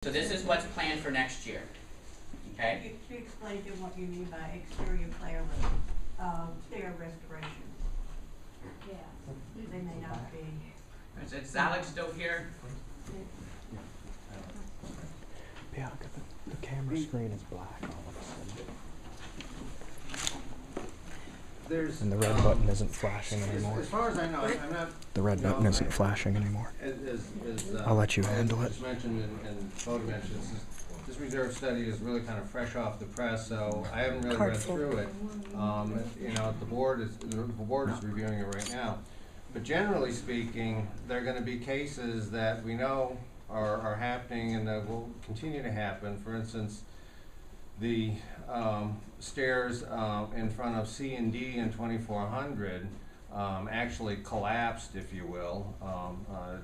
So this is what's planned for next year, okay? You explain to what you mean by exterior stair restoration. Yeah. They may not be. Is Alex still here? Yeah, the camera screen is black all of a sudden. And the red button isn't flashing anymore. As far as I know, I'm not. The red button isn't flashing anymore. I'll let you handle it. As mentioned and Bodie mentioned, this reserve study is really kind of fresh off the press, so I haven't really read through it. The board is reviewing it right now. But generally speaking, there are going to be cases that we know are happening and that will continue to happen. For instance, the stairs in front of C and D in 2400 actually collapsed, if you will.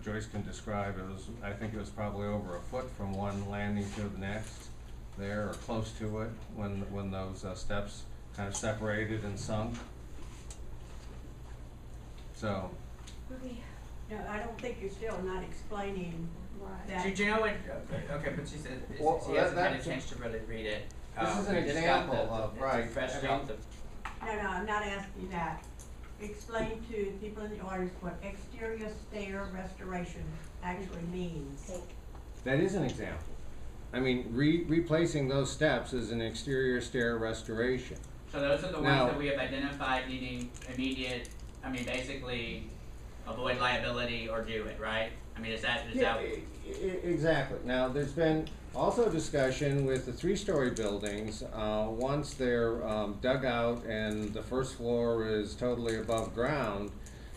Joyce can describe it. I think it was probably over a foot from one landing to the next there, or close to it, when those steps kind of separated and sunk. So. No, I don't think you're still not explaining that. Do you know what? Okay, but she said she hasn't had a chance to really read it. This is an example of, right. Fresh I mean, off the. No, I'm not asking that. Explain to people in the audience what exterior stair restoration actually means. That is an example. I mean, replacing those steps is an exterior stair restoration. So those are the Now, ones that we have identified needing immediate. I mean, basically, avoid liability or do it, right? I mean, is that? Exactly. Now, there's been also discussion with the three-story buildings. Once they're dug out and the first floor is totally above ground,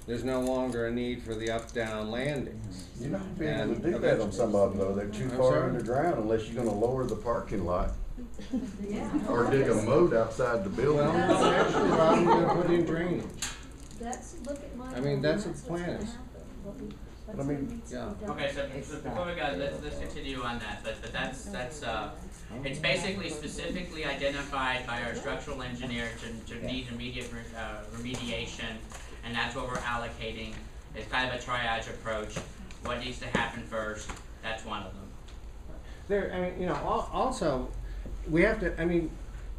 there's no longer a need for the up-down landings. You're not being able to do that on some of them, though. They're too far underground unless you're gonna lower the parking lot. Yeah. Or dig a moat outside the building. Well, actually, Rob, you're gonna put in drainage. Look at my. I mean, that's what the what's plan gonna is. happen. But I mean, yeah. Okay, so before we go, let's continue on that. But that's it's basically specifically identified by our structural engineer to need immediate remediation, and that's what we're allocating. It's kind of a triage approach. What needs to happen first? That's one of them. I mean, also, we have to, I mean,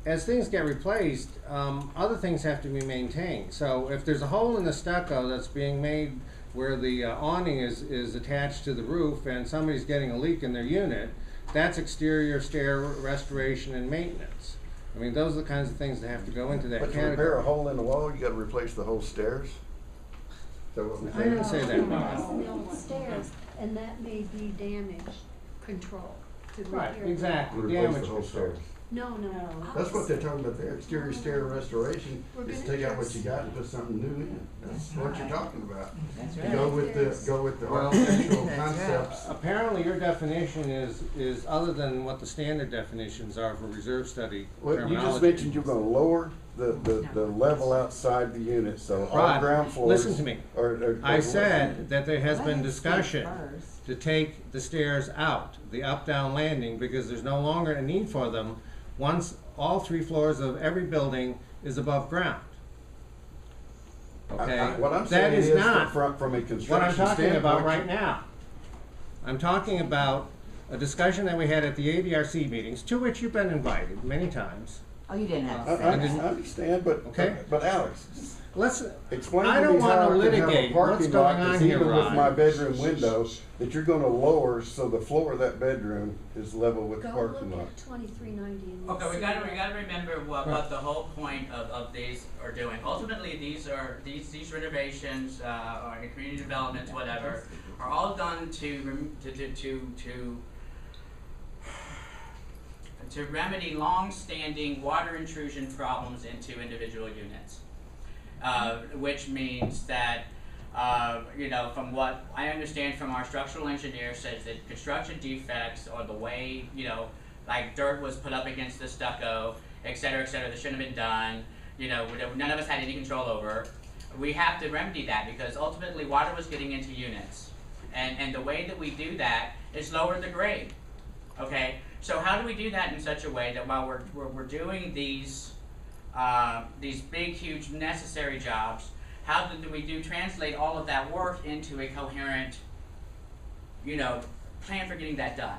as things get replaced, other things have to be maintained. So if there's a hole in the stucco that's being made where the awning is attached to the roof and somebody's getting a leak in their unit, that's exterior stair restoration and maintenance. I mean, those are the kinds of things that have to go into that but to category. repair a hole in the wall, you gotta replace the whole stairs? Is that what we're I didn't saying? say that. Replacing the old stairs, and that may be damage control to repair. Right, exactly. Replace Damage the whole control. stairs. No. That's what they're talking about there, exterior stair restoration, We're is gonna take out what fix- you got and put something new in. That's what you're talking about. That's You right. Go with the Well, architectural that's concepts. Apparently your definition is other than what the standard definitions are for reserve study Well, you just terminology. mentioned you're gonna lower the level outside the unit, so all Rod, ground floors. listen to me. are I said that there has been discussion to take the stairs out, the up-down landing, because there's no longer a need for them once all 3 floors of every building is above ground. Okay? What I'm That saying is is not from a construction what I'm talking about standpoint, right now. I'm talking about a discussion that we had at the ADRC meetings, to which you've been invited many times. Oh, you didn't have I, to I say that. understand, but Okay. but Alex, Let's, explain I to don't me wanna how I can have a litigate what's parking going lot on that's here, even with Rod. my bedroom window that you're gonna lower so the floor of that bedroom is level with the Go parking look lot. at 2390 and you'll Okay, we see gotta that. remember what the whole point of these are doing. Ultimately, these renovations or community developments, whatever, are all done to remedy long-standing water intrusion problems into individual units, which means that. From what I understand from our structural engineer, says that construction defects or the way, like dirt was put up against the stucco, et cetera, that shouldn't have been done, none of us had any control over. We have to remedy that because ultimately water was getting into units. And the way that we do that is lower the grade, okay? So how do we do that in such a way that while we're doing these big, huge, necessary jobs, how do we translate all of that work into a coherent, plan for getting that done?